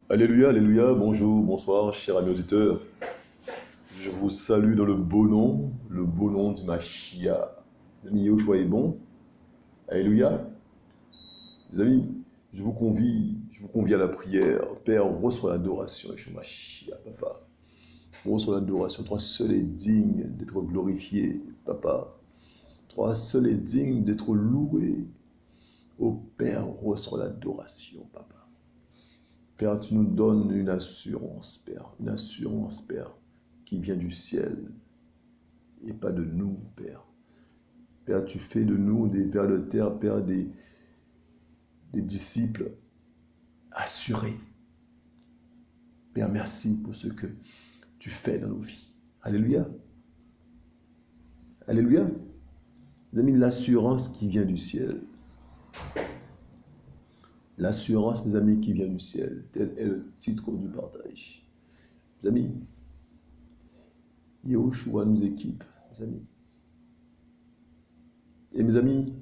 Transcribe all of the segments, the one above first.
Alléluia, alléluia, bonjour, bonsoir, chers amis auditeurs. Je vous salue dans le beau nom du Mashiach. Les amis, Yoshua est bon. Alléluia. Les amis, je vous convie à la prière. Père, reçois l'adoration, Yeshua Mashiach, papa. Reçois l'adoration. Toi seul est digne d'être glorifié, papa. Toi seul est digne d'être loué. Ô Père, reçois l'adoration, papa. Père, tu nous donnes une assurance, Père, qui vient du ciel et pas de nous, Père. Père, tu fais de nous des vers de terre, Père, des disciples assurés. Père, merci pour ce que tu fais dans nos vies. Alléluia. Alléluia. Vous avez mis l'assurance qui vient du ciel. L'assurance, mes amis, qui vient du ciel. Tel est le titre du partage. Mes amis, Yahushua nous équipe, mes amis. Et mes amis,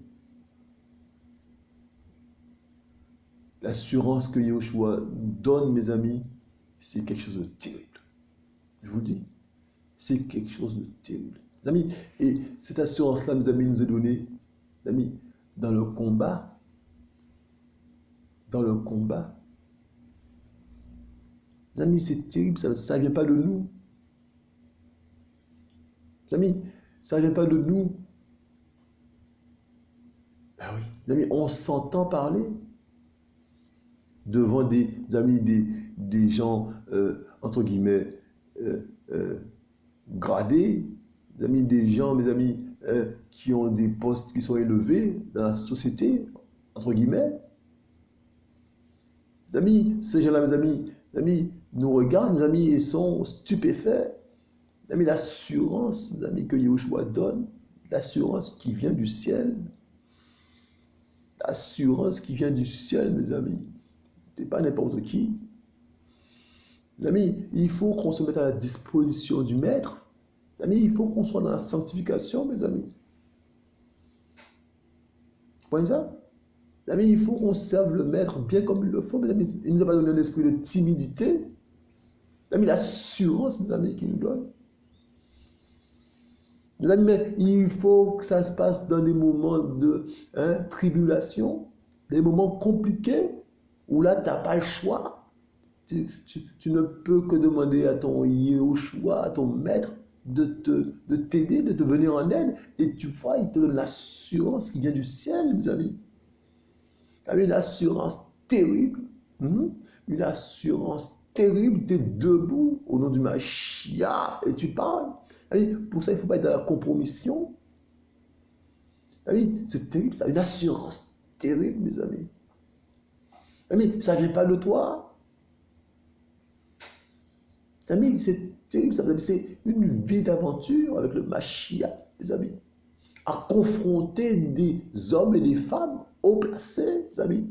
l'assurance que Yahushua donne, mes amis, c'est quelque chose de terrible. Je vous dis, c'est quelque chose de terrible. Mes amis, et cette assurance-là, mes amis, nous est donnée, mes amis, dans le combat. Dans le combat. Mes amis, c'est terrible, ça ne vient pas de nous. Mes amis, ça ne vient pas de nous. Ben oui, mes amis, on s'entend parler devant des amis, des gens, entre guillemets, gradés, mes amis, des gens, mes amis, qui ont des postes qui sont élevés dans la société, entre guillemets. Mes amis, ces gens-là, mes amis, nous regardent, mes amis, et sont stupéfaits. Mes amis, l'assurance, mes amis, que Yahushua donne, l'assurance qui vient du ciel, l'assurance qui vient du ciel, mes amis, c'est pas n'importe qui. Mes amis, il faut qu'on se mette à la disposition du Maître. Mes amis, il faut qu'on soit dans la sanctification, mes amis. Vous voyez ça? Mes amis, il faut qu'on serve le Maître bien comme il le faut, mes amis. Il nous a pas donné un esprit de timidité. Mes amis, l'assurance, mes amis, qu'il nous donne. Mes amis, mais il faut que ça se passe dans des moments de tribulation, des moments compliqués, où là, tu n'as pas le choix. Tu ne peux que demander à ton Yahushua, à ton maître, de t'aider, de te venir en aide. Et tu vois, il te donne l'assurance qui vient du ciel, mes amis. Tu as une assurance terrible. Une assurance terrible. Tu es debout au nom du Mashiach et tu parles. Pour ça, il ne faut pas être dans la compromission. C'est terrible, ça. Une assurance terrible, mes amis. Ça ne vient pas de toi. Amis, c'est terrible, c'est une vie d'aventure avec le Mashiach, mes amis. À confronter des hommes et des femmes haut placés, mes amis.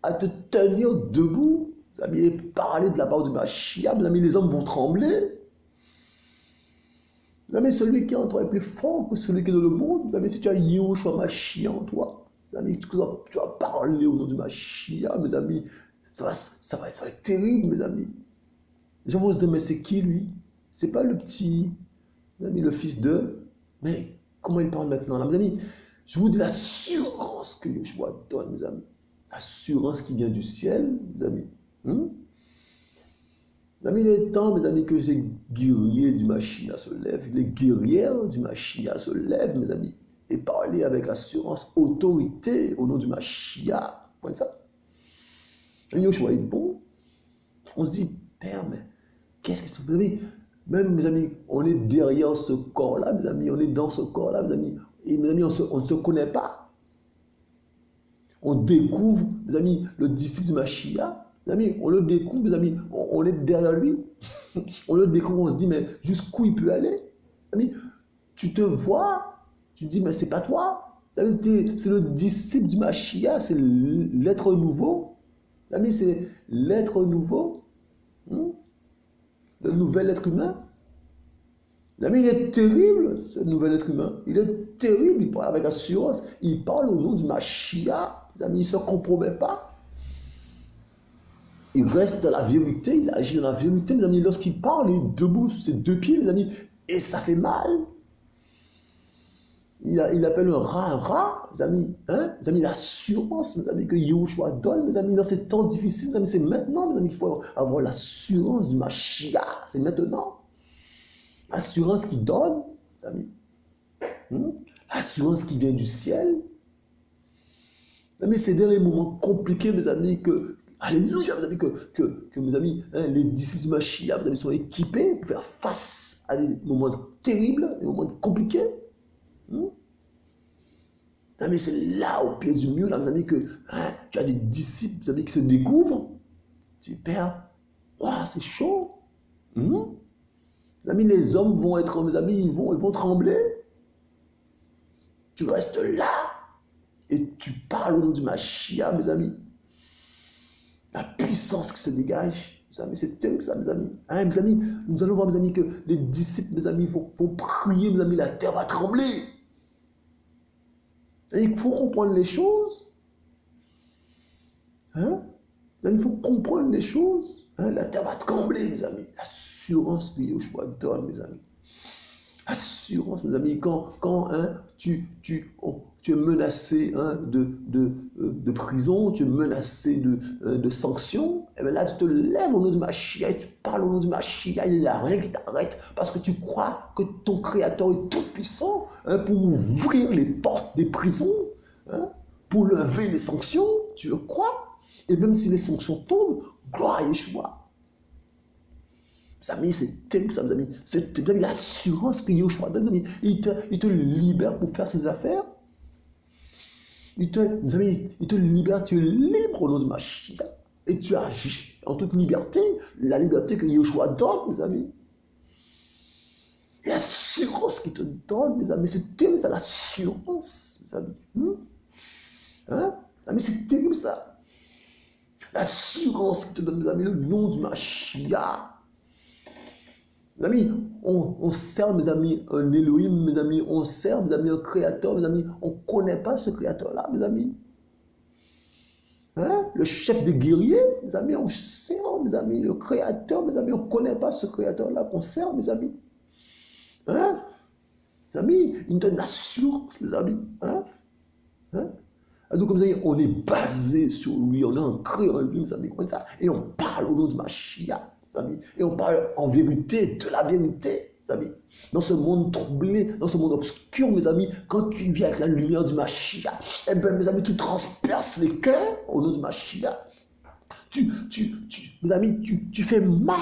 À te tenir debout, mes amis, et parler de la part du Mashiach, mes amis, les hommes vont trembler. Mes amis, celui qui est en toi est plus fort que celui qui est dans le monde. Mes amis, si tu as Yahushua Mashiach en toi, mes amis, tu vas parler au nom du Mashiach, mes amis. Ça va être terrible, mes amis. Les gens vont se dire, mais c'est qui lui? C'est pas le petit, mes amis, le fils de. Mais comment il parle maintenant là, mes amis? Je vous dis l'assurance que Yahushua donne, mes amis. L'assurance qui vient du ciel, mes amis. Mes amis, il est temps, mes amis, que ces guerriers du Mashiach se lèvent, les guerrières du Mashiach se lèvent, mes amis, et parler avec assurance, autorité au nom du Mashiach. Vous voyez ça? Yahushua est bon. On se dit, Père, mais qu'est-ce qui se passe, mes amis? Même, mes amis, on est derrière ce corps-là, mes amis, on est dans ce corps-là, mes amis, et mes amis, on ne se connaît pas. On découvre, mes amis, le disciple du Mashiach. Mes amis, on le découvre, mes amis, on est derrière lui. On le découvre, on se dit, mais jusqu'où il peut aller? Mes amis, tu te vois, tu te dis, mais c'est pas toi. C'est le disciple du Mashiach, c'est l'être nouveau. Mes amis, c'est l'être nouveau. Le nouvel être humain. Mes amis, il est terrible, ce nouvel être humain. Il est terrible, il parle avec assurance. Il parle au nom du Mashiach. Mes amis, il ne se compromet pas. Il reste dans la vérité, il agit dans la vérité, mes amis. Lorsqu'il parle, il est debout sur ses deux pieds, mes amis, et ça fait mal. Il appelle un rat, mes amis. Hein? Mes amis, l'assurance, mes amis, que Yahushua donne, mes amis, dans ces temps difficiles, mes amis, c'est maintenant, mes amis, qu'il faut avoir l'assurance du Mashiach. C'est maintenant. L'assurance qui donne, mes amis. L'assurance qui vient du ciel. Mes amis, c'est dans les moments compliqués, mes amis, que, alléluia, mes amis, que mes amis, hein, les disciples du Mashiach, mes amis, sont équipés pour faire face à des moments terribles, des moments compliqués. Mais c'est là, au pied du mur, là, mes amis, que hein, tu as des disciples, mes amis, qui se découvrent. Tu dis, Père, wow, c'est chaud. Mes amis, les hommes vont être, mes amis, ils vont trembler. Tu restes là et tu parles au nom du Mashiach, mes amis. La puissance qui se dégage, mes amis, c'est terrible ça, mes amis. Hein, mes amis, nous allons voir, mes amis, que les disciples, mes amis, vont prier, mes amis, la terre va trembler. Il faut comprendre les choses. Hein? Il faut comprendre les choses. Hein? La terre va trembler, mes amis. L'assurance que Yahushua donne, mes amis. Assurance, mes amis, quand hein, tu es menacé hein, de prison, tu es menacé de sanctions, et bien là tu te lèves au nom du Mashiach, tu parles au nom du Mashiach, il n'y a rien qui t'arrête, parce que tu crois que ton Créateur est tout puissant hein, pour ouvrir les portes des prisons, hein, pour lever les sanctions, tu le crois, et même si les sanctions tombent, gloire à Yeshua. Mes amis, c'est terrible ça, mes amis. C'est l'assurance que Yahushua donne, mes amis. Il te libère pour faire ses affaires. Mes amis, il te libère, tu es libre au nom de Mashiach. Et tu agis en toute liberté, la liberté que Yahushua donne, mes amis. Et l'assurance qu'il te donne, mes amis, c'est terrible ça, l'assurance, mes amis. Hein? Mais c'est terrible ça. L'assurance qu'il te donne, mes amis, le nom du Mashiach. Mes amis, on sert, mes amis, un Elohim, mes amis, on sert, mes amis, un créateur, mes amis, on ne connaît pas ce créateur-là, mes amis. Hein? Le chef des guerriers, mes amis, on sert, mes amis, le créateur, mes amis, on ne connaît pas ce créateur-là qu'on sert, mes amis. Hein? Mes amis, il nous donne l'assurance, mes amis. Hein? Hein? Donc, comme ça, on est basé sur lui, on est ancré en lui, mes amis, comme ça, et on parle au nom de Mashiach. Amis. Et on parle en vérité, de la vérité, mes amis. Dans ce monde troublé, dans ce monde obscur, mes amis, quand tu viens avec la lumière du Mashiach, eh bien, mes amis, tu transperces les cœurs au nom du Mashiach. Mes amis, tu fais mal.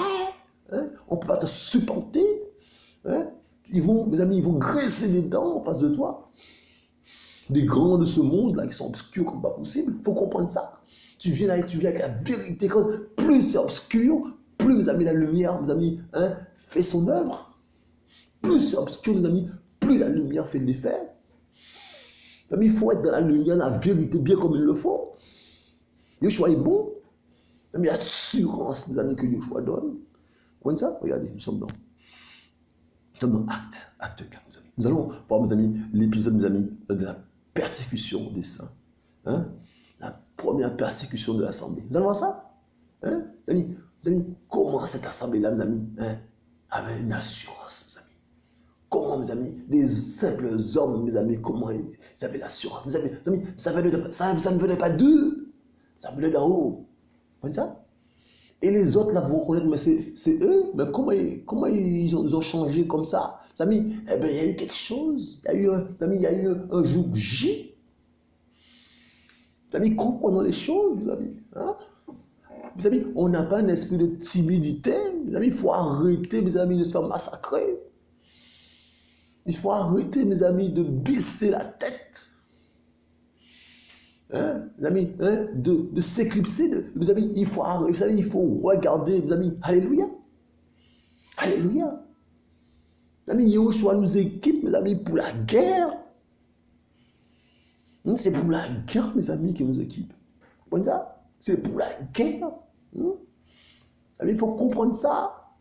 Hein? On ne peut pas te supporter. Hein? Mes amis, ils vont graisser les dents en face de toi. Des grands de ce monde-là qui sont obscurs comme pas possible. Il faut comprendre ça. Tu viens avec la vérité. Plus c'est obscur, plus, mes amis, la lumière, mes amis, hein, fait son œuvre. Plus c'est obscur, mes amis, plus la lumière fait de l'effet. Mes amis, il faut être dans la lumière, dans la vérité, bien comme il le faut. Yeshua est bon. Mes amis, l'assurance, mes amis, que Yeshua donne. Comment ça? Regardez, nous sommes dans acte 4, mes amis. Nous allons voir, mes amis, l'épisode, mes amis, de la persécution des saints. Hein? La première persécution de l'assemblée. Nous allons voir ça? Hein? Mes amis, comment cette assemblée-là, mes amis, hein, avait une assurance, mes amis. Comment, mes amis, des simples hommes, mes amis, comment ils avaient l'assurance. Mes amis, ça ne venait pas d'eux, ça venait d'en haut. Comme ça? Et les autres, là, vont reconnaître, mais c'est eux. Mais comment ils ont changé comme ça? Mes amis, eh bien, il y a eu quelque chose. Il y a eu un jour J. Mes amis, comprenons les choses, mes amis. Hein? Mes amis, on n'a pas un esprit de timidité. Mes amis, il faut arrêter, mes amis, de se faire massacrer. Il faut arrêter, mes amis, de baisser la tête. Hein, mes amis, hein, de s'éclipser. Mes amis, il faut arrêter, mes amis, il faut regarder, mes amis. Alléluia. Alléluia. Mes amis, Yahushua nous équipe, mes amis, pour la guerre. C'est pour la guerre, mes amis, qui nous équipe. Vous comprenez ça? C'est pour la guerre. Il faut comprendre ça.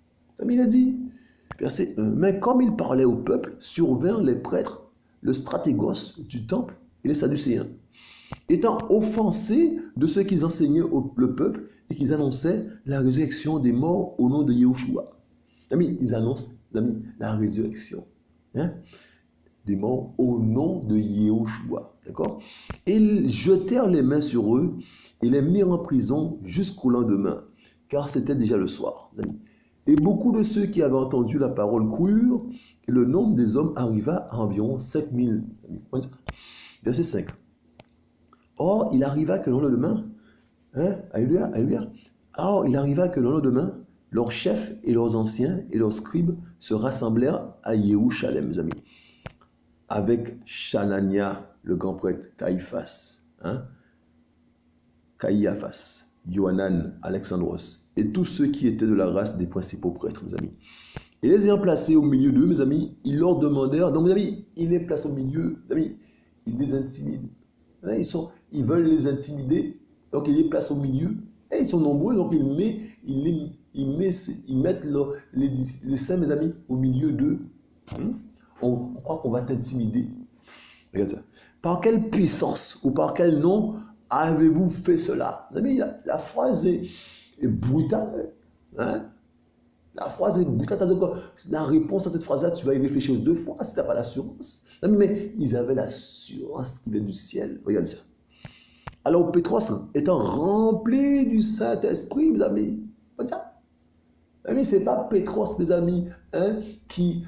Il a dit, verset 1, mais comme il parlait au peuple, survinrent les prêtres, le stratégos du temple et les sadducéens. étant offensés de ce qu'ils enseignaient le peuple et qu'ils annonçaient la résurrection des morts au nom de Yahushua. Amis, ils annoncent, amis, la résurrection, hein, des morts au nom de Yahushua. D'accord? Et ils jetèrent les mains sur eux et les mirent en prison jusqu'au lendemain, car c'était déjà le soir. Amis. Et beaucoup de ceux qui avaient entendu la parole crurent, et le nombre des hommes arriva à environ 5000. Verset 5. Or, il arriva que le lendemain, alléluia, alléluia. Or, il arriva que le lendemain, leurs chefs et leurs anciens et leurs scribes se rassemblèrent à Jérusalem, mes amis, avec Chanania, le grand prêtre, Caïphas, Caïaphas, Yohanan, Alexandros, et tous ceux qui étaient de la race des principaux prêtres, mes amis. Et les ayant placés au milieu d'eux, mes amis, ils leur demandèrent, donc mes amis, il les place au milieu, mes amis, ils les intimident. Ils veulent les intimider, donc ils les placent au milieu, et ils sont nombreux, donc ils mettent les saints, mes amis, au milieu d'eux. On croit qu'on va t'intimider. Regarde ça. Par quelle puissance ou par quel nom avez-vous fait cela? Mes amis, la phrase est brutale. Hein? La phrase est brutale. Ça veut dire que la réponse à cette phrase-là, tu vas y réfléchir 2 fois si tu n'as pas l'assurance. Mais ils avaient l'assurance qui vient du ciel. Regarde ça. Alors Pétros, étant rempli du Saint-Esprit, mes amis, comme ça. Mais ce n'est pas Pétros, mes amis, qui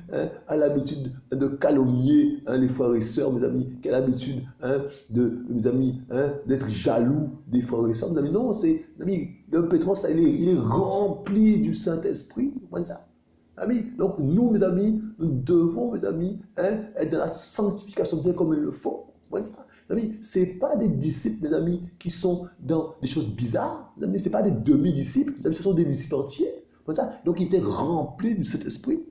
a l'habitude de calomnier les frères et sœurs, mes amis, qui a l'habitude mes amis, d'être jaloux des frères et sœurs, mes amis. Non, c'est, mes amis, le Pétros, il est rempli du Saint-Esprit. Comme ça. Amis, donc nous, mes amis, nous devons, mes amis, être dans la sanctification bien comme il le faut. Amis, ce n'est pas des disciples, mes amis, qui sont dans des choses bizarres. Mes amis, ce n'est pas des demi-disciples, mes amis, ce sont des disciples entiers. Donc il était rempli de cet esprit.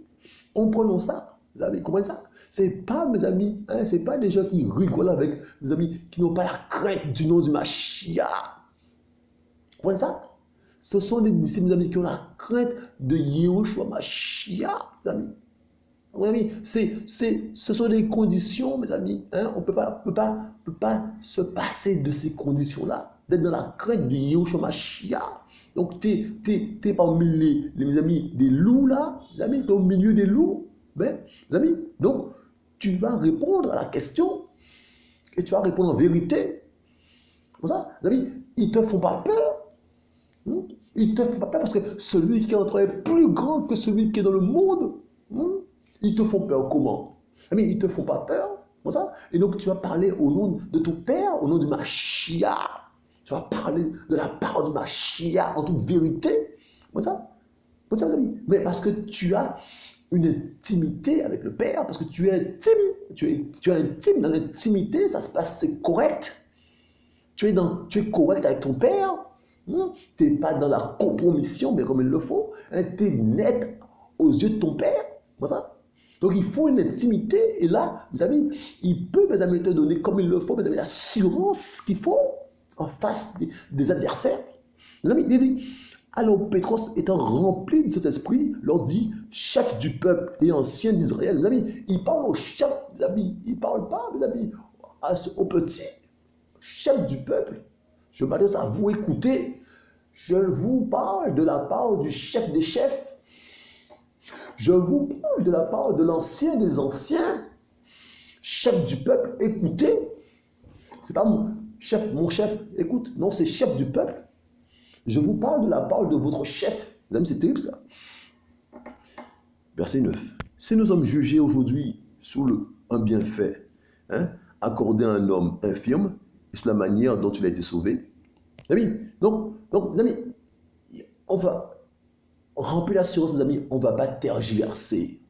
Comprenons ça. Mes amis, comprenez ça? Ce n'est pas, mes amis, ce n'est pas des gens qui rigolent avec, mes amis, qui n'ont pas la crainte du nom du Mashiach. Comprenez ça? Ce sont des disciples, mes amis, qui ont la crainte de Yahushua Mashiach, mes amis. Mes amis, ce sont des conditions, mes amis. On ne peut pas se passer de ces conditions-là, d'être dans la crainte de Yahushua Mashiach. Donc, tu es parmi mes amis, des loups là, mes amis, tu es au milieu des loups, mes amis. Donc, tu vas répondre à la question et tu vas répondre en vérité. Comme ça, mes amis, ils ne te font pas peur. Ils ne te font pas peur parce que celui qui est en toi est plus grand que celui qui est dans le monde. Ils te font peur comment? Mes amis, ils ne te font pas peur. Comme ça. Et donc, tu vas parler au nom de ton Père, au nom du Mashiach. Tu vas parler de la parole du Mashiach en toute vérité. Comme ça, mes amis. Mais parce que tu as une intimité avec le Père, parce que tu es intime. Tu es intime. Dans l'intimité, ça se passe, c'est correct. Tu es correct avec ton Père. Tu n'es pas dans la compromission, mais comme il le faut. Tu es net aux yeux de ton Père. Comme ça. Donc il faut une intimité. Et là, mes amis, il peut, mes amis, te donner comme il le faut, mes amis, l'assurance qu'il faut en face des adversaires. Mes amis, il dit, alors Pétros étant rempli de cet esprit, leur dit, chef du peuple et ancien d'Israël. Mes amis, il parle au chef, mes amis, il ne parle pas, mes amis, au petit, chef du peuple. Je m'adresse à vous, écoutez, je vous parle de la part du chef des chefs. Je vous parle de la part de l'ancien des anciens, chef du peuple, écoutez. C'est pas mon chef, écoute. Non, c'est chef du peuple. Je vous parle de la part de votre chef. Vous amis, c'est terrible ça. Verset 9. Si nous sommes jugés aujourd'hui sur un bienfait accordé à un homme infirme et sur la manière dont il a été sauvé, amis, donc, mes amis, on va remplir l'assurance, mes amis, on ne va pas tergiverser.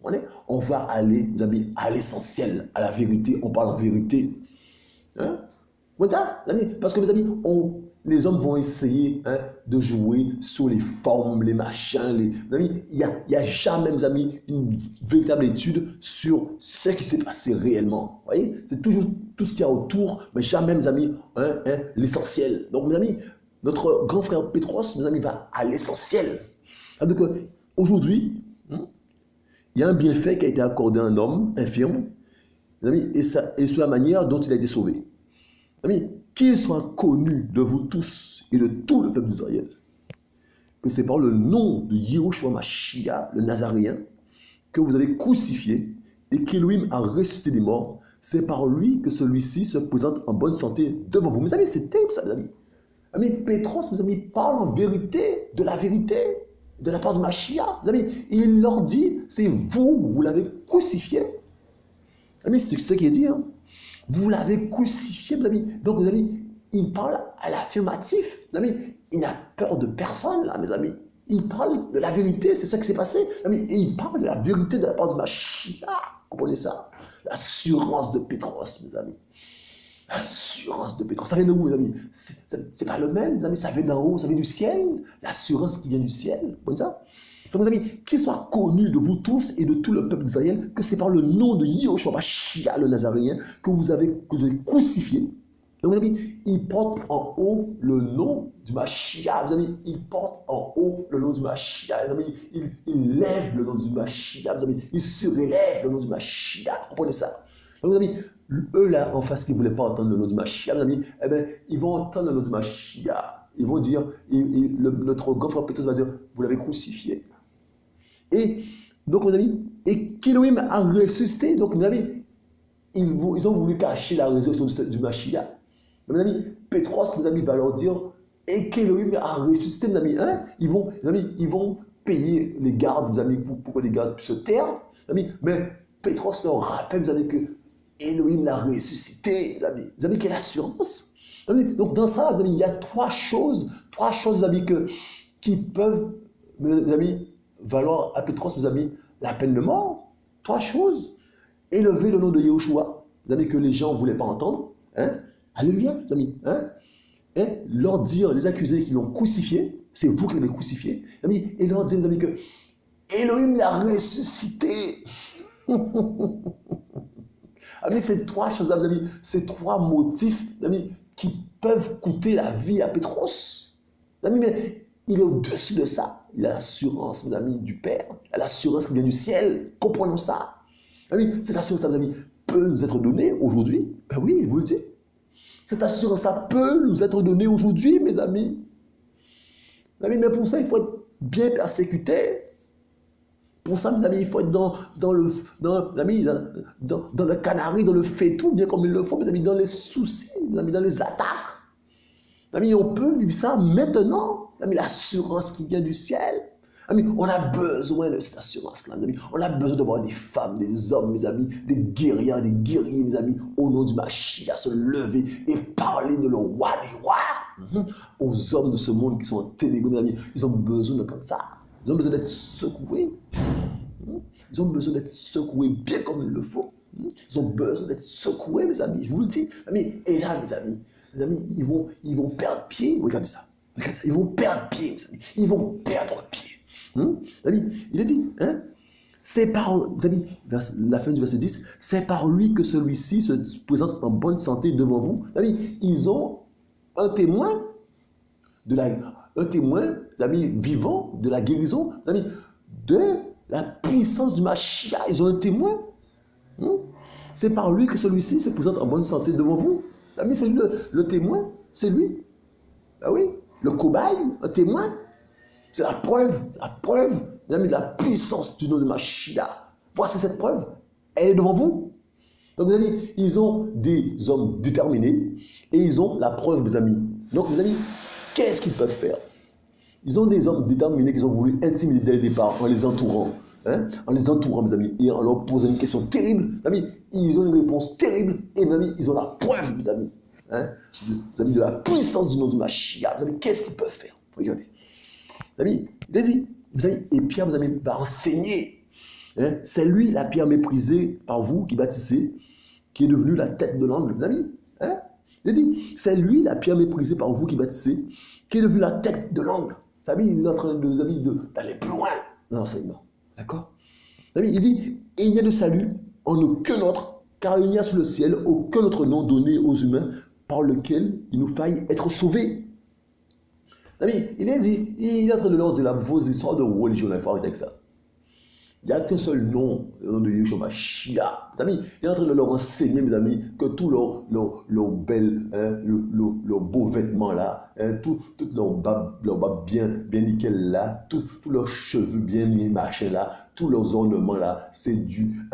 On va aller, mes amis, à l'essentiel, à la vérité. On parle en vérité. Parce que, mes amis, les hommes vont essayer de jouer sur les formes, les machins. Mes amis, il n'y a jamais, mes amis, une véritable étude sur ce qui s'est passé réellement. Vous voyez, c'est toujours tout ce qu'il y a autour, mais jamais, mes amis, l'essentiel. Donc, mes amis, notre grand frère Pétros, mes amis, va à l'essentiel. Donc, aujourd'hui, il y a un bienfait qui a été accordé à un homme infirme, mes amis, et sur la manière dont il a été sauvé. Amis, qu'il soit connu de vous tous et de tout le peuple d'Israël, que c'est par le nom de Yehoshua Mashiach, le Nazaréen, que vous avez crucifié et qu'Élohim a ressuscité des morts. C'est par lui que celui-ci se présente en bonne santé devant vous. Mes amis, c'est terrible ça, mes amis. Amis, Pétros, mes amis, parle en vérité, de la part de Mashiach. Mes amis, il leur dit, c'est vous, vous l'avez crucifié. Amis, c'est ce qui est dit. Hein. Vous l'avez crucifié, mes amis. Donc, mes amis, il parle à l'affirmatif. Mes amis, il n'a peur de personne, là, mes amis. Il parle de la vérité, c'est ça qui s'est passé. Mes amis, et il parle de la vérité de la part de Mashiach. Comprenez ça? L'assurance de Pétros, mes amis. L'assurance de Pétros. Ça vient de où, mes amis? C'est pas le même, mes amis. Ça vient d'en haut, ça vient du ciel. L'assurance qui vient du ciel. Vous comprenez ça? Donc, mes amis, qu'il soit connu de vous tous et de tout le peuple d'Israël que c'est par le nom de Yehoshua Mashiach, le Nazaréen, que vous avez crucifié. Donc, mes amis, il porte en haut le nom du Mashiach. Mes amis, il porte en haut le nom du Mashiach. Mes amis, il lève le nom du Mashiach. Mes amis, il surélève le nom du Mashiach. Comprenez ça? Donc, mes amis, eux là, en face, qui ne voulaient pas entendre le nom du Mashiach, mes amis, eh bien, ils vont entendre le nom du Mashiach. Ils vont dire, notre grand frère Pétrus va dire, vous l'avez crucifié. Et donc, mes amis, et qu'Élohim a ressuscité. Donc, mes amis, ils ont voulu cacher la résurrection du Mashiach. Mes amis, Pétros, mes amis, va leur dire, et qu'Élohim a ressuscité, mes amis. Hein? Ils vont payer les gardes, mes amis, pour que les gardes puissent se taire. Mes amis, mais Pétros leur rappelle, mes amis, que Élohim l'a ressuscité, mes amis. Mes amis, quelle assurance. Mes amis, donc, dans ça, mes amis, il y a trois choses, mes amis, qui peuvent, mes amis, valoir à Pétros, mes amis, la peine de mort. Trois choses. Élever le nom de Yehoshua, mes amis, que les gens ne voulaient pas entendre. Hein? Alléluia, mes amis. Hein? Et leur dire, les accuser qu'ils l'ont crucifié, c'est vous qui l'avez crucifié. Amis, et leur dire, mes amis, que Élohim l'a ressuscité. Amis, ces trois choses-là, mes amis, ces trois motifs, mes amis, qui peuvent coûter la vie à Pétros. Amis, mais il est au-dessus de ça. Il a l'assurance, mes amis, du Père. Il a l'assurance qui vient du ciel. Comprenons ça. Amis, cette assurance, mes amis, peut nous être donnée aujourd'hui. Ben oui, je vous le dis. Cette assurance, ça peut nous être donnée aujourd'hui, mes amis. Mais pour ça, il faut être bien persécuté. Pour ça, mes amis, il faut être dans le canari, dans le fait-tout, bien comme il le faut, mes amis, dans les soucis, mes amis, dans les attaques. Mes amis, on peut vivre ça maintenant. Mes amis, l'assurance qui vient du ciel. Amis, on a besoin de cette assurance-là, mes amis. On a besoin de voir des femmes, des hommes, mes amis, des guerriers, mes amis, au nom du Mashiach, se lever et parler de le roi des rois. Aux hommes de ce monde qui sont en ténèbres, mes amis, ils ont besoin de comme ça. Ils ont besoin d'être secoués. Ils ont besoin d'être secoués bien comme il le faut. Ils ont besoin d'être secoués, mes amis. Je vous le dis. Amis, et là, mes amis, ils vont perdre pied. Regardez ça. Regardez ça. Ils vont perdre pied, mes amis. Ils vont perdre pied. Amis, il est dit, hein? C'est par, amis, la fin du verset 10, c'est par lui que celui-ci se présente en bonne santé devant vous. Amis, ils ont un témoin amis, vivant de la guérison, amis, de la puissance du Mashiach. Ils ont un témoin. C'est par lui que celui-ci se présente en bonne santé devant vous. Amis, c'est lui le témoin, c'est lui. Ah oui, le cobaye, un témoin. C'est la preuve, amis, de la puissance du nom de Mashiach. Voici cette preuve. Elle est devant vous. Donc, mes amis, ils ont des hommes déterminés et ils ont la preuve, mes amis. Donc, mes amis, qu'est-ce qu'ils peuvent faire? Ils ont des hommes déterminés qu'ils ont voulu intimider dès le départ en les entourant. En les entourant, mes amis, et en leur posant une question terrible. Mes amis, ils ont une réponse terrible et, mes amis, ils ont la preuve, mes amis. Mes amis, de la puissance du nom de Mashiach. Mes amis, qu'est-ce qu'ils peuvent faire? Regardez. Mes amis, il a dit, mes amis, et Pierre, mes amis, va enseigner. C'est lui, la pierre méprisée par vous qui bâtissez, qui est devenu la tête de l'angle, mes amis. Il a dit, c'est lui, la pierre méprisée par vous qui bâtissez, qui est devenu la tête de l'angle. Mes amis, il est en train d'aller plus loin dans l'enseignement. D'accord? Mes amis, il dit, et il n'y a de salut en aucun autre, car il n'y a sous le ciel aucun autre nom donné aux humains par lequel il nous faille être sauvés. Mes amis, il est en train de leur dire là, vos histoires de religion, il faut arrêter avec ça. Il n'y a qu'un seul nom, le nom de Yeshua Mashiach. Mes amis, il est en train de leur enseigner, mes amis, que tous leurs belles, hein, leurs beaux vêtements là, hein, toutes leurs babes bien nickel là, tous leurs cheveux bien machin là, tous leurs ornements là, c'est du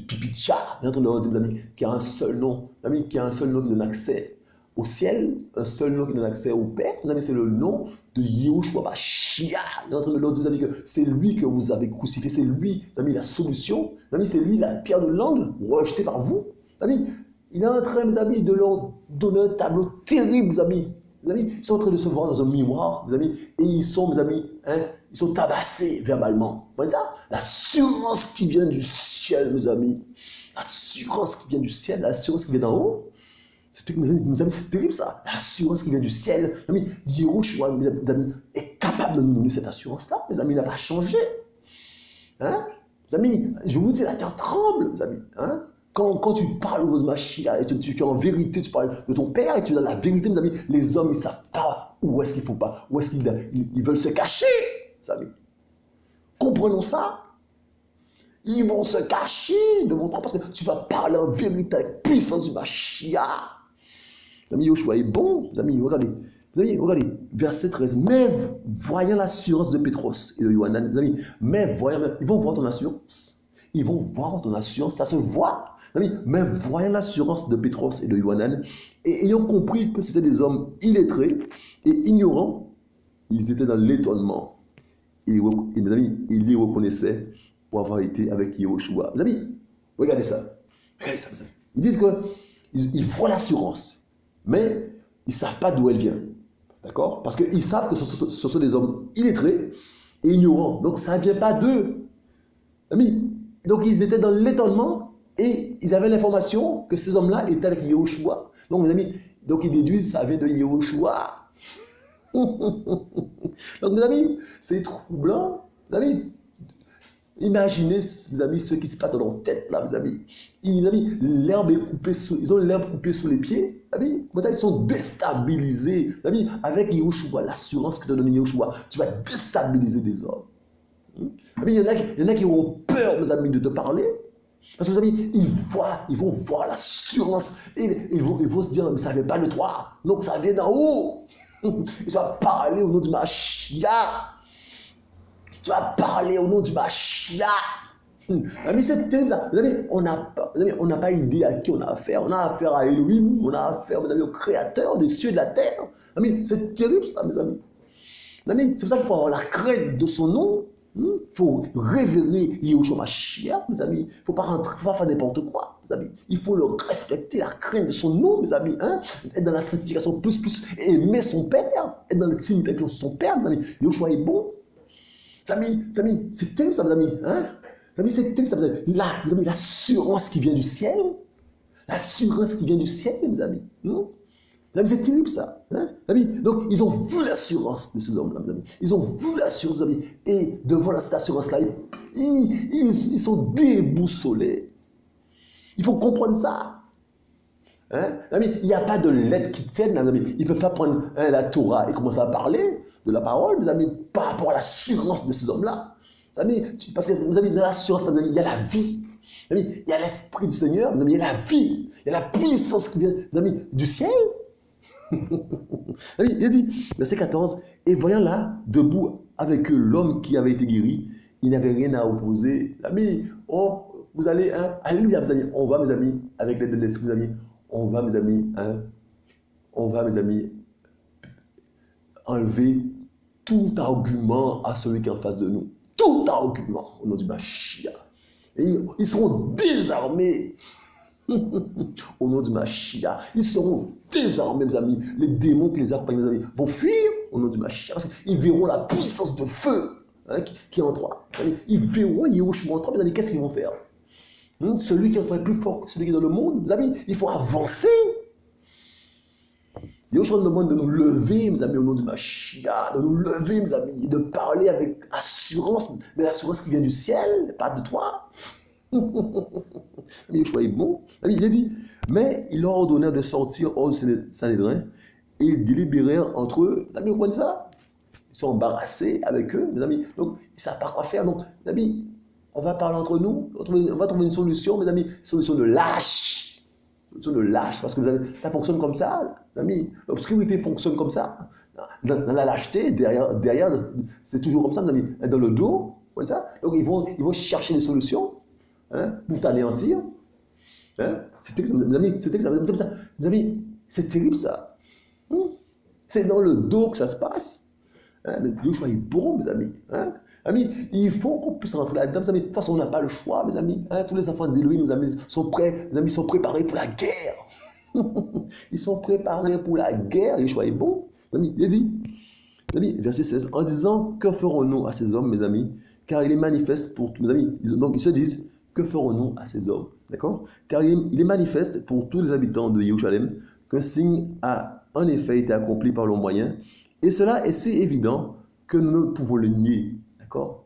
pipi de chat. Il est en train de leur dire, mes amis, qu'il y a un seul nom, mes amis, qu'il y a un seul nom qui donne accès au ciel, un seul nom qui donne accès au Père, mes amis, c'est le nom de Yeshua Mashiach. Il est en train de leur dire, mes amis, que c'est lui que vous avez crucifié, c'est lui, mes amis, la solution, mes amis, c'est lui la pierre de l'angle rejetée par vous. Mes amis, il est en train, mes amis, de leur donner un tableau terrible, mes amis. Mes amis, ils sont en train de se voir dans un miroir, mes amis, et ils sont, mes amis, hein, ils sont tabassés verbalement. Vous voyez ça? L'assurance qui vient du ciel, mes amis. L'assurance qui vient du ciel, l'assurance qui vient d'en haut. Mes amis, c'est terrible ça. L'assurance qui vient du ciel. Mes amis, Yeshua, mes amis, est capable de nous donner cette assurance-là. Mes amis, il n'a pas changé. Hein? Mes amis, je vous dis, la terre tremble, mes amis. Hein? Quand tu parles au nom de Mashiach, et tu es en vérité, tu parles de ton Père, et tu donnes la vérité, mes amis, les hommes, ils ne savent pas où est-ce qu'il ne faut pas, où est-ce qu'ils veulent se cacher, mes amis. Comprenons ça. Ils vont se cacher devant toi parce que tu vas parler en vérité avec puissance du Mashiach. Les amis, Yoshua est bon. Les amis, regardez, verset 13. Mais voyant l'assurance de Pétros et de Yohanan, les amis, ils vont voir ton assurance. Ils vont voir ton assurance, ça se voit. Les amis, mais voyant l'assurance de Pétros et de Yohanan, et ayant compris que c'était des hommes illettrés et ignorants, ils étaient dans l'étonnement. Et mes amis, ils les reconnaissaient pour avoir été avec Yeshua. Mes amis, regardez ça. Regardez ça, mes amis. Ils disent qu'ils voient l'assurance. Mais ils ne savent pas d'où elle vient. D'accord? Parce qu'ils savent que ce sont des hommes illettrés et ignorants. Donc ça ne vient pas d'eux. Amis, donc ils étaient dans l'étonnement et ils avaient l'information que ces hommes-là étaient avec Yeshua. Donc mes amis, donc ils déduisent que ça vient de Yeshua. Donc mes amis, c'est troublant. Mes amis, imaginez, mes amis, ce qui se passe dans leur tête, là, mes amis. L'herbe est coupée ils ont l'herbe coupée sous les pieds. Amis, comme ça, ils sont déstabilisés. Amis, avec Yeshua, l'assurance que te donne Yeshua, tu vas déstabiliser des hommes. Amis, il y en a qui auront peur, mes amis, de te parler. Parce que, mes amis, ils vont voir l'assurance. Et ils vont se dire, mais ça ne vient pas de toi. Donc, ça vient d'en haut. Ils vont parler au nom du Mashiach. Tu vas parler au nom du Mashiach. Amis, c'est terrible ça. Mes amis, on n'a pas idée à qui on a affaire. On a affaire à Elohim, on a affaire, mes amis, au Créateur des cieux et de la terre. Amis, c'est terrible ça, mes amis. Mes amis, c'est pour ça qu'il faut avoir la crainte de son nom. Il faut révérer Yeshua Mashiach, mes amis. Il ne faut pas faire n'importe quoi, mes amis. Il faut le respecter, la crainte de son nom, mes amis. Être dans la sanctification plus, aimer son Père, être dans l'intimité avec son Père, mes amis. Yeshua est bon. Mes amis, c'est terrible ça, mes amis. Mes amis, c'est terrible ça, mes amis. Là, mes amis, l'assurance qui vient du ciel. L'assurance qui vient du ciel, mes amis. Mes amis, c'est terrible ça. Mes amis, donc, ils ont vu l'assurance de ces hommes-là, mes amis. Ils ont vu l'assurance, mes amis. Et devant cette assurance-là, ils sont déboussolés. Il faut comprendre ça. Mes amis, il n'y a pas de lettres qui tiennent, mes amis. Ils ne peuvent pas prendre la Torah et commencer à parler de la parole, mes amis, par rapport à l'assurance de ces hommes-là. Parce que, mes amis, dans l'assurance, il y a la vie. Mes amis, il y a l'Esprit du Seigneur, mes amis, il y a la vie. Il y a la puissance qui vient, mes amis, du ciel. Il a dit, verset 14, et voyant là, debout avec eux, l'homme qui avait été guéri, il n'avait rien à opposer. Amis, vous allez, alléluia, mes amis, on va, mes amis, avec l'aide de l'Esprit, mes amis, on va, mes amis, enlever tout argument à celui qui est en face de nous. Tout argument au nom du Mashiach. Et ils seront désarmés au nom du Mashiach. Ils seront désarmés, mes amis. Les démons qui les accompagnent, mes amis, vont fuir au nom du Mashiach. Parce qu'ils verront la puissance de feu qui est en toi. Ils verront Yeshua en toi, mes amis. Qu'est-ce qu'ils vont faire? Celui qui est en toi est plus fort que celui qui est dans le monde. Mes amis, il faut avancer. Yeshua nous demande de nous lever, mes amis, au nom du Mashiach, de nous lever, mes amis, de parler avec assurance, mais l'assurance qui vient du ciel, pas de toi. Yeshua est bon. Il a dit, mais il leur ordonna de sortir hors du Sanhédrin et ils délibérèrent entre eux. Mes amis, vous comprenez ça? Ils sont embarrassés avec eux, mes amis. Donc, ils ne savent pas quoi faire. Donc, mes amis, on va parler entre nous, on va trouver une solution, mes amis, solution de lâche. Solution de lâche, parce que ça fonctionne comme ça, mes amis. L'obscurité fonctionne comme ça. Dans la lâcheté, derrière c'est toujours comme ça, mes amis. Dans le dos, comme ça. Donc ils vont chercher des solutions pour t'anéantir. C'est terrible, mes amis, c'est terrible ça. Mes amis, c'est terrible ça. C'est dans le dos que ça se passe. Mais Dieu choisit bon, mes amis. Amis, il faut qu'on puisse rentrer là-dedans, mes amis. De toute façon, on n'a pas le choix, mes amis. Tous les enfants d'Élohim, mes amis, sont prêts, mes amis, sont préparés pour la guerre. Ils sont préparés pour la guerre. Il choisit bon. Mes amis, il dit, mes amis, verset 16, en disant, que ferons-nous à ces hommes, mes amis? Car il est manifeste pour tous, mes amis. Donc, ils se disent, que ferons-nous à ces hommes? D'accord? Car il est manifeste pour tous les habitants de Jérusalem qu'un signe a en effet été accompli par leurs moyens. Et cela est si évident que nous ne pouvons le nier. D'accord?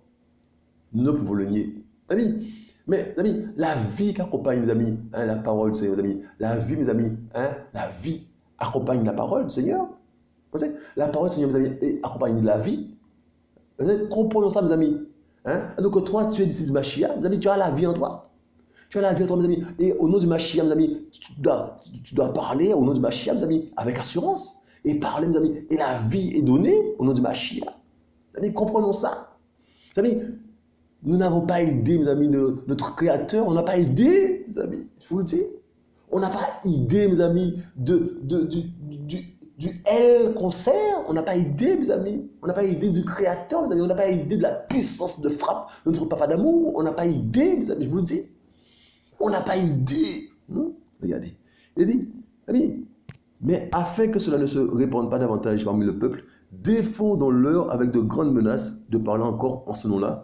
Nous ne pouvons le nier. Amis, mais amis, la vie qui accompagne, mes amis, la parole du Seigneur, mes amis, la vie, mes amis, la vie accompagne la parole du Seigneur. Vous savez, la parole du Seigneur, mes amis, accompagne la vie. Vous savez, comprenons ça, mes amis. Donc, toi, tu es disciple du Mashiach, mes amis, tu as la vie en toi. Tu as la vie en toi, mes amis. Et au nom du Mashiach, mes amis, tu dois parler au nom du Mashiach, mes amis, avec assurance. Et parler, mes amis. Et la vie est donnée au nom du Mashiach. Mes amis, comprenons ça. Mes amis, nous n'avons pas idée, mes amis, de notre Créateur. On n'a pas idée, mes amis. Je vous le dis. On n'a pas idée, mes amis, du L qu'on sert. On n'a pas idée, mes amis. On n'a pas idée du Créateur, mes amis. On n'a pas idée de la puissance de frappe de notre Papa d'amour. On n'a pas idée, mes amis. Je vous le dis. On n'a pas idée. Regardez. Il dit, amis, mais afin que cela ne se répande pas davantage parmi le peuple, défendons-leur avec de grandes menaces de parler encore en ce nom-là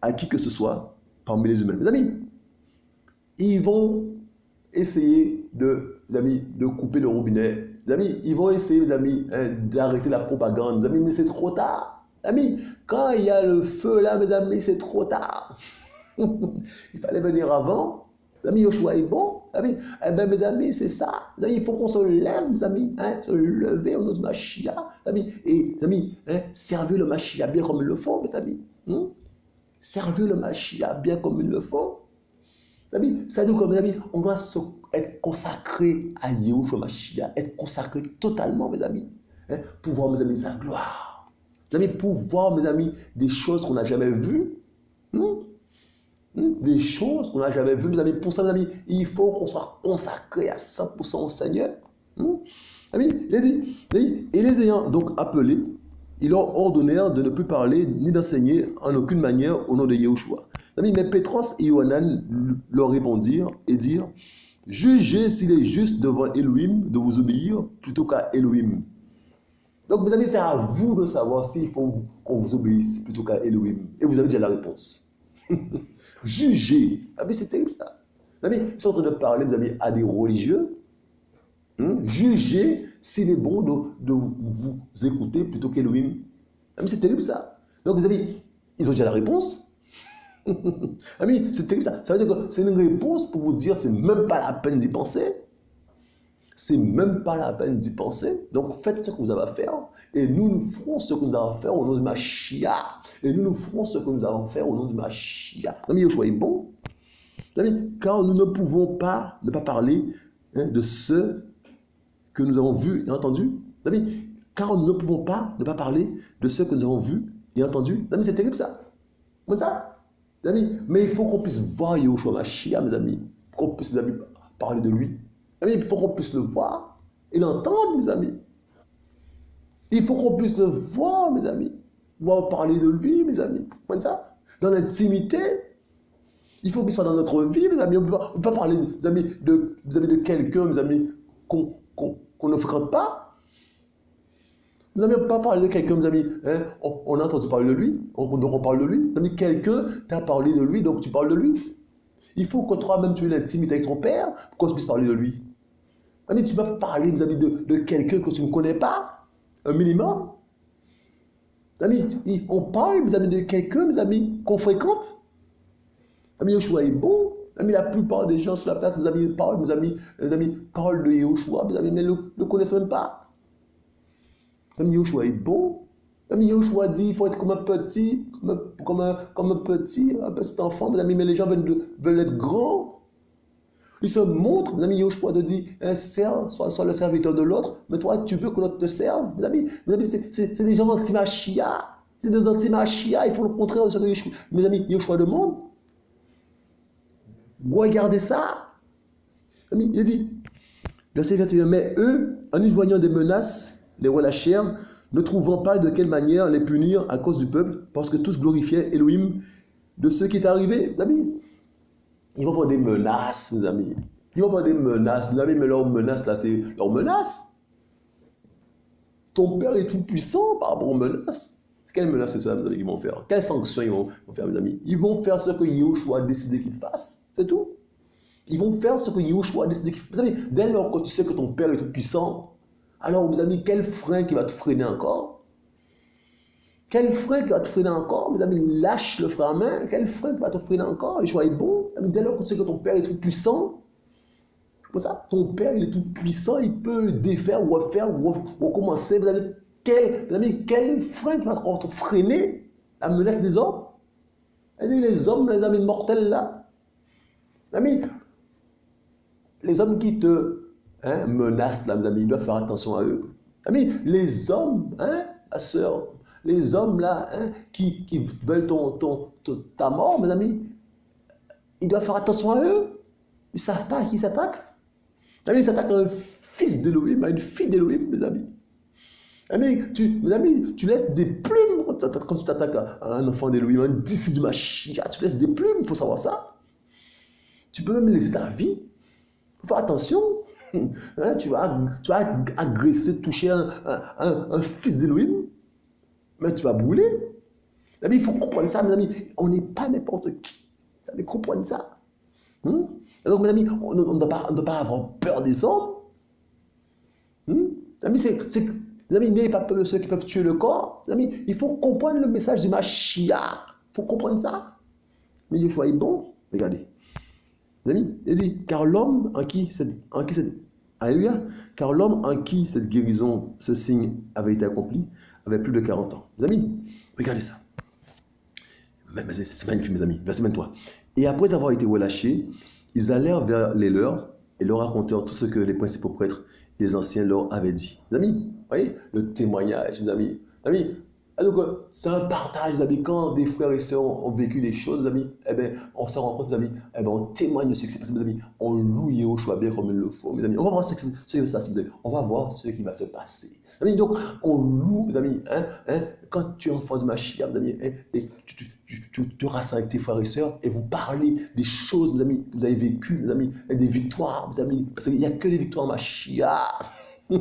à qui que ce soit parmi les humains. Mes amis, ils vont essayer de couper le robinet. Mes amis, ils vont essayer, mes amis, d'arrêter la propagande. Mes amis, mais c'est trop tard. Mes amis, quand il y a le feu là, mes amis, c'est trop tard. Il fallait venir avant. Mes amis, Yoshua est bon. Eh bien, mes amis, c'est ça. Mes amis, il faut qu'on se lève, mes amis. Se lever au nom du Mashiach. Mes amis, et, mes amis, servez le Mashiach bien comme il le faut, mes amis. Servez le Mashiach bien comme il le faut. Mes amis, ça veut dire que, mes amis, on doit être consacré à Yahushua Mashiach, être consacré totalement, mes amis, pour voir, mes amis, sa gloire. Mes amis, pour voir, mes amis, des choses qu'on n'a jamais vues. Des choses qu'on n'a jamais vues, mes amis. Pour ça, mes amis, il faut qu'on soit consacré à 100% au Seigneur. Amis, il a dit, et les ayant donc appelés, ils leur ordonnèrent de ne plus parler ni d'enseigner en aucune manière au nom de Yahushua. Amis, mais Pétros et Yohanan leur répondirent et dirent, jugez s'il est juste devant Elohim de vous obéir plutôt qu'à Elohim. Donc, mes amis, c'est à vous de savoir s'il faut qu'on vous obéisse plutôt qu'à Elohim. Et vous avez déjà la réponse. Juger. Ah mais c'est terrible ça. Ils sont en train de parler, mes amis, à des religieux. Juger s'il est bon de vous écouter plutôt qu'Elohim. Ah mais c'est terrible ça. Donc, mes amis, ils ont déjà la réponse. Amis, c'est terrible ça. Ça veut dire que c'est une réponse pour vous dire c'est même pas la peine d'y penser. C'est même pas la peine d'y penser. Donc faites ce que vous avez à faire. Et nous ferons ce que nous avons à faire au nom de Mashiach. Et nous ferons ce que nous avons à faire au nom de Mashiach. Amis, Yoshua est bon. Amis, car nous ne pouvons pas ne pas parler de ce que nous avons vu et entendu. Amis, car nous ne pouvons pas ne pas parler de ce que nous avons vu et entendu. Amis, c'est terrible ça. Comme ça. Amis, mais il faut qu'on puisse voir Yahushua Mashiach, mes amis. Qu'on puisse, mes amis, parler de lui. Il faut qu'on puisse le voir et l'entendre, mes amis. Il faut qu'on puisse le voir, mes amis. Voir parler de lui, mes amis. Comme ça. Dans l'intimité. Il faut qu'il soit dans notre vie, mes amis. On ne peut pas parler, mes amis, de quelqu'un, mes amis, qu'on ne fréquente pas. Mes amis, on ne peut pas parler de quelqu'un, mes amis. On a entendu parler de lui. Donc on parle de lui. Mes amis, quelqu'un t'a parlé de lui, donc tu parles de lui. Il faut que toi-même tu aies l'intimité avec ton père pour qu'on puisse parler de lui. Tu ne peux pas parler, mes amis, de quelqu'un que tu ne connais pas, un minimum. Amis, on parle, mes amis, de quelqu'un, mes amis, qu'on fréquente. Amis, Yoshua est bon. Amis, la plupart des gens sur la place, mes amis, parlent, mes amis parlent de Yoshua, mes amis, mais ne le connaissent même pas. Amis, Yoshua est bon. Amis, Yoshua dit, il faut être comme un petit, comme un petit enfant, mes amis, mais les gens veulent être grands. Ils se montrent, mes amis, Yoshua te dit, sois le serviteur de l'autre, mais toi, tu veux que l'autre te serve. Mes amis, c'est des gens anti-machia. C'est des anti-machia, il faut le contraire de ce que Yoshua. Mes amis, Yoshua demande. Regardez ça. Amis, il dit, verset 21, mais eux, en y voyant des menaces, les relâchèrent, ne trouvant pas de quelle manière les punir à cause du peuple, parce que tous glorifiaient Elohim de ce qui est arrivé. Mes amis, ils vont voir des menaces, mes amis. Ils vont voir des menaces, mes amis, mais leurs menaces, là, c'est leurs menaces. Ton Père est tout puissant par rapport aux menaces. Quelles menaces c'est ça, mes amis, qu'ils vont faire? Quelles sanctions ils vont faire, mes amis? Ils vont faire ce que Yahushua a décidé qu'ils fassent. C'est tout. Ils vont faire ce que Yahushua a décidé qu'ils fassent. Mes amis, dès lors que tu sais que ton Père est tout puissant, alors, mes amis, quel frein qui va te freiner encore? Quel frein qui va te freiner encore? Mes amis, lâche le frein à main. Quel frein qui va te freiner encore? Yeshua est bon. Dès lors que tu sais que ton Père est tout puissant, comme ça, ton Père il est tout puissant, il peut défaire, refaire, recommencer. Mes amis, quel frein qui va te freiner? La menace des hommes? Les hommes, les amis mortels là. Mes amis, les hommes qui te menacent là, mes amis, ils doivent faire attention à eux. Amis, les hommes, ma soeur, les hommes là, qui veulent ta mort, mes amis, ils doivent faire attention à eux. Ils ne savent pas à qui ils s'attaquent. Amis, ils s'attaquent à un fils d'Élohim, à une fille d'Élohim, mes amis. Mes amis, tu laisses des plumes quand tu t'attaques à un enfant d'Élohim, un disciple du Mashiach, tu laisses des plumes, il faut savoir ça. Tu peux même laisser ta vie. Il faut faire attention. Tu vas agresser, toucher un fils d'Élohim, mais tu vas brûler. Il faut comprendre ça, mes amis. On n'est pas n'importe qui. Vous savez, comprendre ça. Donc, mes amis, on ne doit pas avoir peur des hommes. Mes amis, n'ayez pas peur de ceux qui peuvent tuer le corps. Mes amis, il faut comprendre le message du Mashiach. Il faut comprendre ça. Mais il faut être bon. Regardez. Mes amis, il dit, car l'homme en qui cette Alléluia, car l'homme en qui cette guérison, ce signe avait été accompli, avait plus de 40 ans. Mes amis, regardez ça. C'est magnifique, mes amis. Verset 23. Et après avoir été relâchés, ils allèrent vers les leurs et leur racontèrent tout ce que les principaux prêtres et les anciens leur avaient dit. Mes amis, vous voyez, le témoignage, mes amis. Amis, donc c'est un partage, mes amis. Quand des frères et sœurs ont vécu des choses, mes amis, on se rend compte, mes amis, on témoigne de ce qui s'est passé, mes amis. On loue Yahushua bien comme il le faut, mes amis. On va voir ce qui va se passer, mes amis. On va voir ce qui va se passer. Mes amis, donc, on loue, mes amis, quand tu es enfant de Mashiach, mes amis, et tu rassembles avec tes frères et sœurs et vous parlez des choses, mes amis, que vous avez vécues, mes amis, et des victoires, mes amis, parce qu'il n'y a que des victoires Mashiach. Il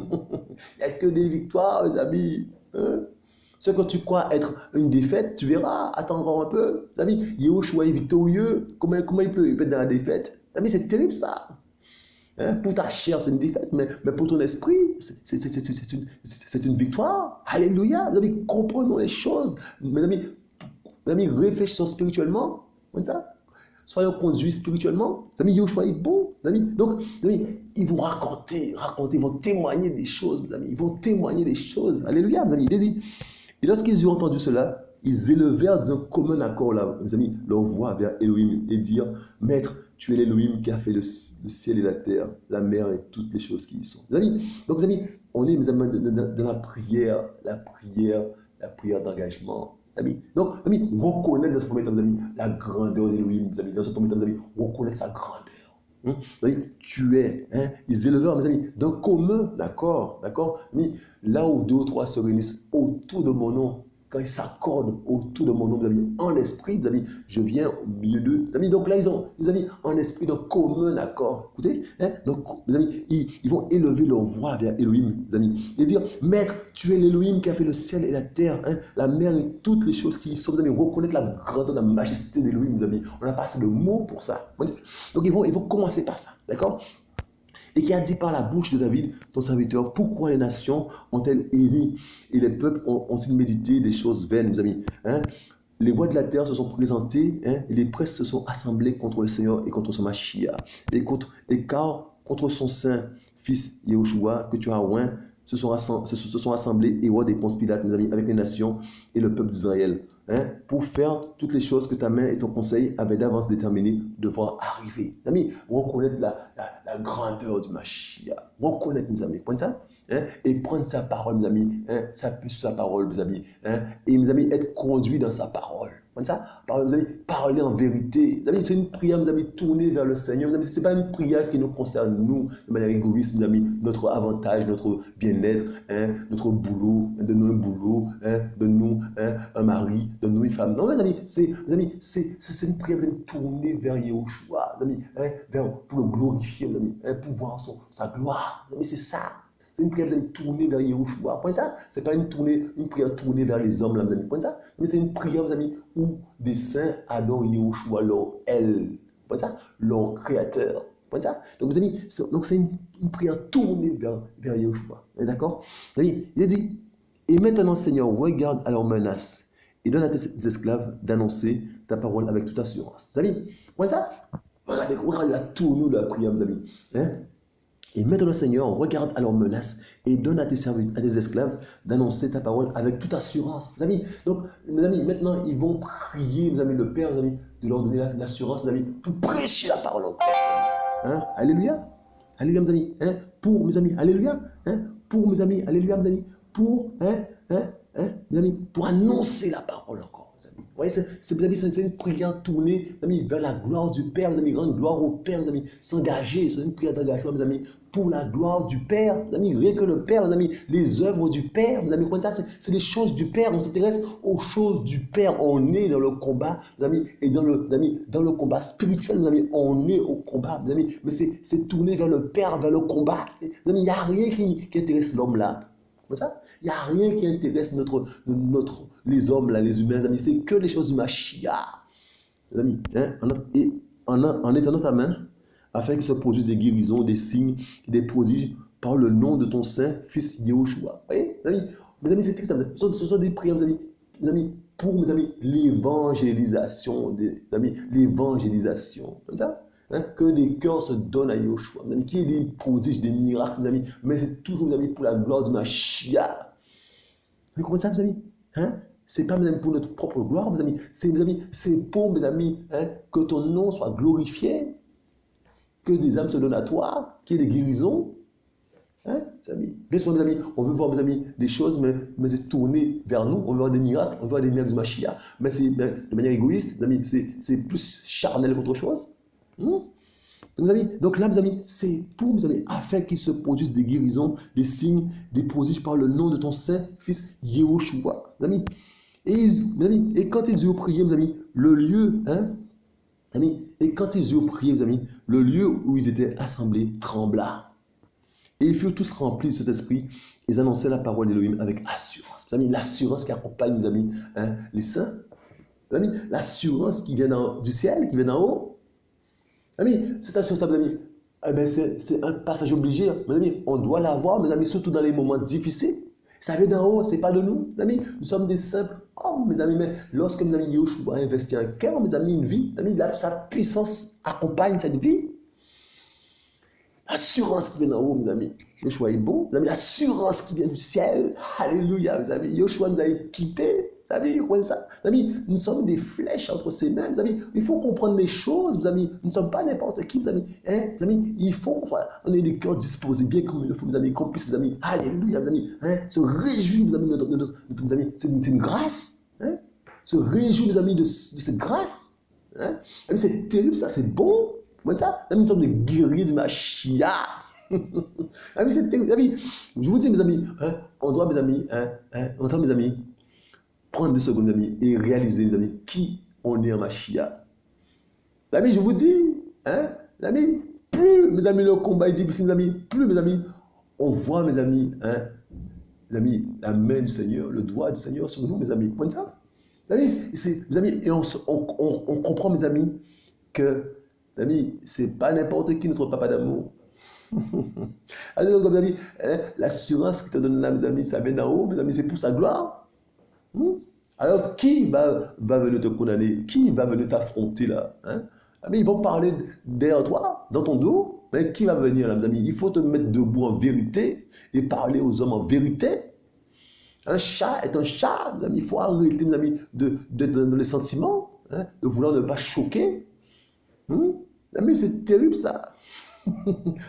n'y a que des victoires, mes amis. Ce que tu crois être une défaite, tu verras, attends encore un peu. Mes amis, Yahushua est victorieux. Comment il peut être dans la défaite? Mes amis, c'est terrible ça. Pour ta chair, c'est une défaite, mais pour ton esprit, c'est une victoire. Alléluia. Mes amis, comprenons les choses. Mes amis, réfléchissons spirituellement. Comme ça. Soyons conduits spirituellement. Mes amis, Yahushua est bon. Mes amis. Donc, mes amis, ils vont raconter, ils vont témoigner des choses, mes amis. Ils vont témoigner des choses. Alléluia, mes amis. Et lorsqu'ils eurent entendu cela, ils élevèrent d'un commun accord, là, mes amis, leur voix vers Elohim et dirent, Maître, tu es l'Elohim qui a fait le ciel et la terre, la mer et toutes les choses qui y sont. Mes amis, donc, mes amis, on est, mes amis, dans la prière d'engagement. Amis. Donc, amis, reconnaître dans ce premier temps, mes amis, la grandeur d'Elohim, mes amis. Dans ce premier temps, mes amis, reconnaître sa grandeur. Tu es, ils élevèrent, mes amis, d'un commun accord, d'accord? Mais là où deux ou trois se réunissent autour de mon nom, quand ils s'accordent autour de mon nom, mes amis, en esprit, mes amis, je viens au milieu d'eux. Mes amis, donc là, ils ont, mes amis, en esprit, d'un commun accord. Écoutez, donc, mes amis, ils vont élever leur voix vers Elohim, mes amis, et dire, Maître, tu es l'Elohim qui a fait le ciel et la terre, la mer et toutes les choses qui y sont, mes amis, reconnaître la grandeur, la majesté d'Elohim, mes amis. On n'a pas assez de mots pour ça. Donc, ils vont commencer par ça, d'accord? Et qui a dit par la bouche de David, ton serviteur, pourquoi les nations ont-elles erri et les peuples ont-ils médité des choses vaines, mes amis? Les rois de la terre se sont présentés et les princes se sont assemblés contre le Seigneur et contre son Mashiach. Et contre son saint fils Yahushua que tu as oint, se sont assemblés, Hérode et Ponce Pilate, mes amis, avec les nations et le peuple d'Israël, pour faire toutes les choses que ta main et ton conseil avaient d'avance déterminé devoir arriver. Mes amis, reconnaître la grandeur du Mashiach. Reconnaître, mes amis. Prenez ça. Et prendre sa parole, mes amis, s'appuyer sur sa parole, mes amis, et mes amis, être conduit dans sa parole. Comme ça, mes amis, parler en vérité. Mes amis, c'est une prière, mes amis, tournée vers le Seigneur. Mes amis, ce n'est pas une prière qui nous concerne, nous, de manière égoïste, mes amis, notre avantage, notre bien-être, notre boulot, donne-nous un boulot, donne-nous un mari, donne-nous une femme. Non, mes amis, c'est une prière, mes amis, tournée vers Yahushua, mes amis, pour le glorifier, mes amis, pour voir sa gloire. Mes amis, c'est ça. C'est une prière, vous allez tourner vers Yahushua. Point ça. Ce n'est pas une prière tournée vers les hommes, là, vous amis. Point ça. Mais c'est une prière, vous amis, où des saints adorent Yahushua, leur elle. Point ça. Leur créateur. Point ça. Donc, vous amis, c'est une prière tournée vers Yahushua. D'accord? Il a dit, et maintenant, Seigneur, regarde à leurs menaces et donne à tes esclaves d'annoncer ta parole avec toute assurance. Vous amis, point ça. Regardez la tournure de la prière, vous amis. Et maintenant, Seigneur, regarde à leurs menaces et donne à tes esclaves d'annoncer ta parole avec toute assurance. Mes amis, donc, mes amis, maintenant, ils vont prier, mes amis, le Père, mes amis, de leur donner l'assurance, mes amis, pour prêcher la parole encore. Alléluia. Alléluia, mes amis. Pour mes amis, alléluia. Pour mes amis, alléluia, mes amis. Pour, mes amis, pour annoncer la parole encore. Vous voyez, c'est une prière tournée, mes amis, vers la gloire du Père, mes amis, rendre gloire au Père, mes amis, s'engager, c'est une prière d'engagement, mes amis, pour la gloire du Père, mes amis, rien que le Père, mes amis, les œuvres du Père, mes amis, comme ça, c'est les choses du Père, on s'intéresse aux choses du Père, on est dans le combat, mes amis, et dans le combat spirituel, mes amis, on est au combat, mes amis, mais c'est tourné vers le Père, vers le combat, mes amis, il n'y a rien qui intéresse l'homme là. Il n'y a rien qui intéresse les hommes, là, les humains, les amis. C'est que les choses du Mashiach. Les amis, en étendant ta main, afin qu'il se produisent des guérisons, des signes et des prodiges par le nom de ton saint fils Yahushua. Vous voyez, mes amis, c'est ça. Ce sont des prières, mes amis, pour mes amis, l'évangélisation, l'évangélisation. Comme ça. Que les cœurs se donnent à Yahushua, qu'il y ait des prodiges, des miracles, mes amis, mais c'est toujours, mes amis, pour la gloire du Mashiach. Vous comprenez ça, mes amis? C'est pas, mes amis, pour notre propre gloire, mes amis. C'est pour, mes amis, que ton nom soit glorifié, que des âmes se donnent à toi, qu'il y ait des guérisons. Mes amis. Bien sûr, mes amis, on veut voir, mes amis, des choses, mais c'est tourné vers nous. On veut voir des miracles, on veut voir des miracles du Mashiach. Mais c'est de manière égoïste, mes amis, c'est plus charnel qu'autre chose. Donc là, mes amis, c'est pour, mes amis, afin qu'il se produisent des guérisons, des signes, des prodiges par le nom de ton saint fils Yahushua. Mes amis, et quand ils eurent prié, mes amis, le lieu, et quand ils eurent prié, mes amis, le lieu où ils étaient assemblés trembla. Et ils furent tous remplis de cet esprit. Ils annonçaient la parole d'Élohim avec assurance. Mes amis, l'assurance qui accompagne, mes amis, les saints. Mes amis, l'assurance qui vient du ciel, qui vient d'en haut. Mes amis, cette assurance, mes amis, c'est un passage obligé. Mes amis, on doit l'avoir, mes amis, surtout dans les moments difficiles. Ça vient d'en haut, ce n'est pas de nous. Mes amis, nous sommes des simples hommes, mes amis. Mais lorsque, mes amis, Yahushua a investi un cœur, mes amis, une vie, mes amis, sa puissance accompagne cette vie. L'assurance qui vient d'en haut, mes amis. Yahushua est bon. Mes amis, l'assurance qui vient du ciel. Alléluia, mes amis. Yahushua nous a équipés. Mes amis, vous voyez ça? Mes amis, nous sommes des flèches entre ses mains. Mes amis, il faut comprendre les choses, mes amis. Nous ne sommes pas n'importe qui, mes amis. Mes amis, il faut, on ait des cœurs disposés bien comme il le faut, mes amis, qu'on puisse, mes amis. Alléluia, mes amis. Se réjouir, mes amis, mes amis. C'est une grâce. Se réjouir, mes amis, de cette grâce. Mes amis, c'est terrible, ça, c'est bon. Comment ça? Mes amis, nous sommes des guerriers du Mashiach. Mes amis, c'est terrible. Mes amis, je vous dis, mes amis, on doit, mes amis, mes amis, prendre 2 secondes, mes amis, et réaliser, mes amis, qui on est en Mashiach. Mes amis, je vous dis, mes amis, plus, mes amis, le combat est difficile, mes amis, plus, mes amis, on voit, mes amis, la main du Seigneur, le doigt du Seigneur sur nous, mes amis. Vous comprenez ça? Mes amis, et on comprend, mes amis, que, mes amis, c'est pas n'importe qui notre papa d'amour. Alors, mes amis, l'assurance qui te donne là, mes amis, ça vient d'en haut, mes amis, c'est pour sa gloire. Alors, qui va venir te condamner? Qui va venir t'affronter là? Ils vont parler derrière toi, dans ton dos. Mais qui va venir là, mes amis? Il faut te mettre debout en vérité et parler aux hommes en vérité. Un chat est un chat, mes amis. Il faut arrêter, mes amis, d'être dans les sentiments, hein, de vouloir ne pas choquer. Mes amis, c'est terrible ça.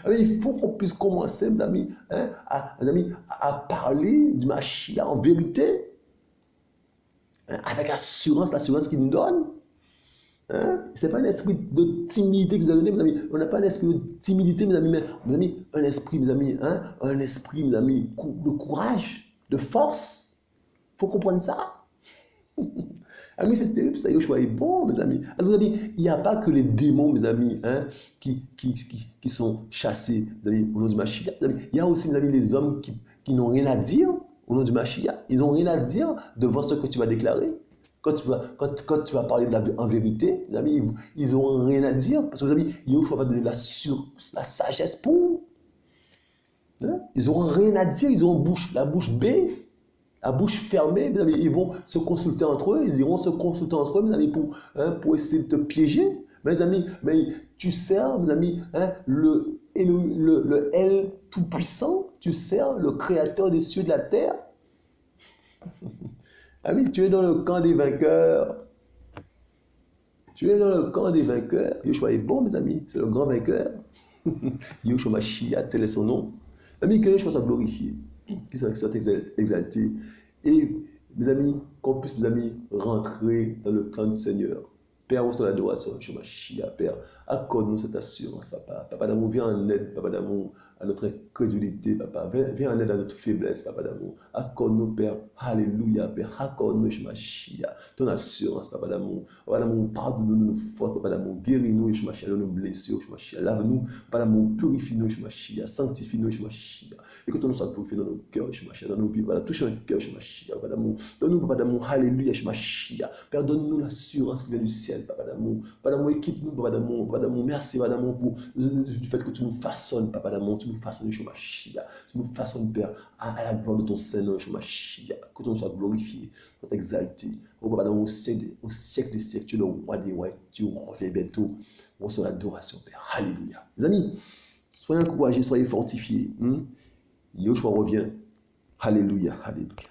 Il faut qu'on puisse commencer, mes amis, hein, à parler du Mashiach en vérité, hein, avec assurance, l'assurance qu'il nous donne. Hein? Ce n'est pas un esprit de timidité que vous avez donné, mes amis. On n'a pas un esprit de timidité, mes amis, mais mes amis, un esprit, mes amis, hein? Un esprit, mes amis, de courage, de force. Il faut comprendre ça. Amis, c'est terrible, ça. Yoshua est bon, mes amis. Alors, mes amis, il n'y a pas que les démons, mes amis, hein, qui sont chassés, mes amis, au nom du Mashiach. Il y a aussi, mes amis, les hommes qui n'ont rien à dire au nom du Mashiach. Ils n'ont rien à dire devant ce que tu vas déclarer. Quand tu vas parler en vérité, les amis, ils n'auront rien à dire. Parce que, les amis, Yoshua va donner l'assurance, la sagesse pour. Hein? Ils n'auront rien à dire, ils auront la bouche bée. La bouche fermée, mes amis, ils vont se consulter entre eux, ils iront se consulter entre eux, mes amis, pour essayer de te piéger. Mes amis, mais tu sers, mes amis, hein, le El Tout-Puissant, tu sers le Créateur des cieux et de la terre. Ami, tu es dans le camp des vainqueurs. Tu es dans le camp des vainqueurs. Yoshua est bon, mes amis, c'est le grand vainqueur. Yoshua Mashiach, tel est son nom. Amis, que Yoshua soit glorifié, qu'il soit exalté. Et, mes amis, qu'on puisse, mes amis, rentrer dans le plan du Seigneur. Père, on l'adoration, Yoshua Mashiach, Père, accorde-nous cette assurance, Papa. Papa d'amour, viens en aide, Papa d'amour, à notre incrédulité, Papa. Viens en aide à notre faiblesse, Papa d'amour. Accorde-nous, Père. Alléluia, Père. Accorde-nous, Yoshua Mashiach, ton assurance, Papa d'amour. Papa d'amour, pardonne-nous nos fautes, Papa d'amour. Guéris-nous, Yoshua Mashiach, nos blessures, Yoshua Mashiach. Lave-nous, Papa d'amour. Purifie-nous, Yoshua Mashiach. Sanctifie-nous, Yoshua Mashiach. Et que ton nom soit purifié dans nos cœurs, Yoshua Mashiach, dans nos vies. Voilà, touche un cœur, Yoshua Mashiach, Papa d'amour. Donne-nous, Papa d'amour. Alléluia, Yoshua Mashiach. Père, donne-nous l'assurance qui vient du ciel, Papa d'amour. Papa d'amour, équipe-nous, Papa d'amour. Papa d'amour, merci, Papa d'amour, pour du fait que tu nous façonnes, Papa d'amour. Tu nous façonnes, Yoshua Mashiach. Tu nous façonnes, Père, à la gloire de ton Seigneur, Yoshua Mashiach. Que ton nom soit glorifié, soit exalté. Oh, Papa d'amour, au siècle des siècles, tu es le roi des rois. Tu reviens bientôt. On reçoit l'adoration, Père. Alléluia. Mes amis, soyez encouragés, soyez fortifiés. Yoshua revient. Alléluia, alléluia.